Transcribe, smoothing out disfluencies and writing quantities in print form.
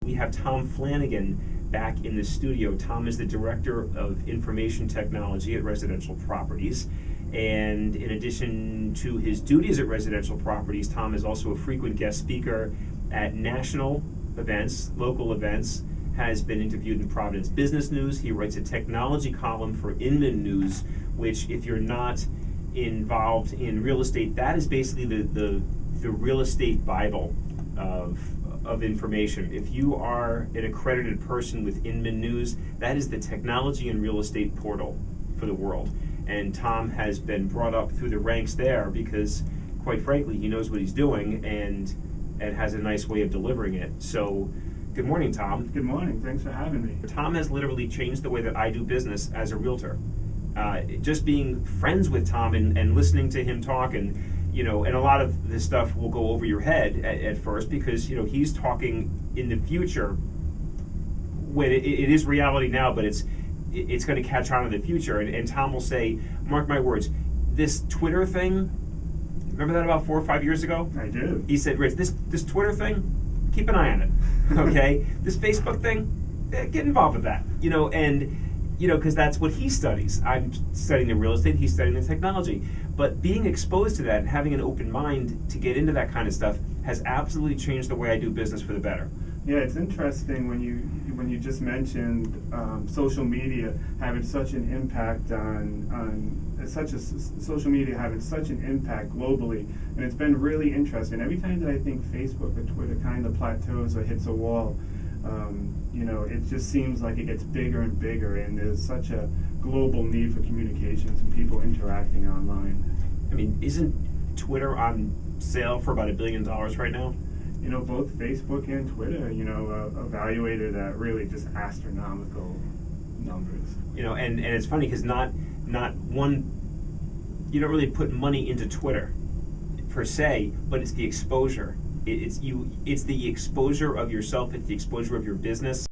We have Tom Flangan back in the studio. Tom is the Director of Information Technology at Residential Properties. And in addition to his duties at Residential Properties, Tom is also a frequent guest speaker at national events, local events, has been interviewed in Providence Business News. He writes a technology column for Inman News, which, if you're not involved in real estate, that is basically the real estate Bible of information. If you are an accredited person with Inman News, that is the technology and real estate portal for the world. And Tom has been brought up through the ranks there because, quite frankly, he knows what he's doing and has a nice way of delivering it. So, good morning, Tom. Good morning. Thanks for having me. Tom has literally changed the way that I do business as a realtor. Just being friends with Tom and listening to him talk, and and a lot of this stuff will go over your head at first because he's talking in the future when it is reality now, but it's going to catch on in the future. And Tom will say, mark my words, this Twitter thing, remember that about 4 or 5 years ago? I do. He said, Rich, this Twitter thing, keep an eye on it, okay? This Facebook thing, get involved with that, because that's what he studies. I'm studying the real estate, he's studying the technology. But being exposed to that and having an open mind to get into that kind of stuff has absolutely changed the way I do business for the better. Yeah, it's interesting when you just mentioned social media having such an impact social media having such an impact globally, and it's been really interesting. Every time that I think Facebook or Twitter kind of plateaus or hits a wall, it just seems like it gets bigger and bigger, and there's such a global need for communications and people interacting online. I mean, isn't Twitter on sale for about $1 billion right now? Both Facebook and Twitter, evaluated at really just astronomical numbers. And it's funny because not one, you don't really put money into Twitter per se, but it's the exposure. It's the exposure of yourself, it's the exposure of your business.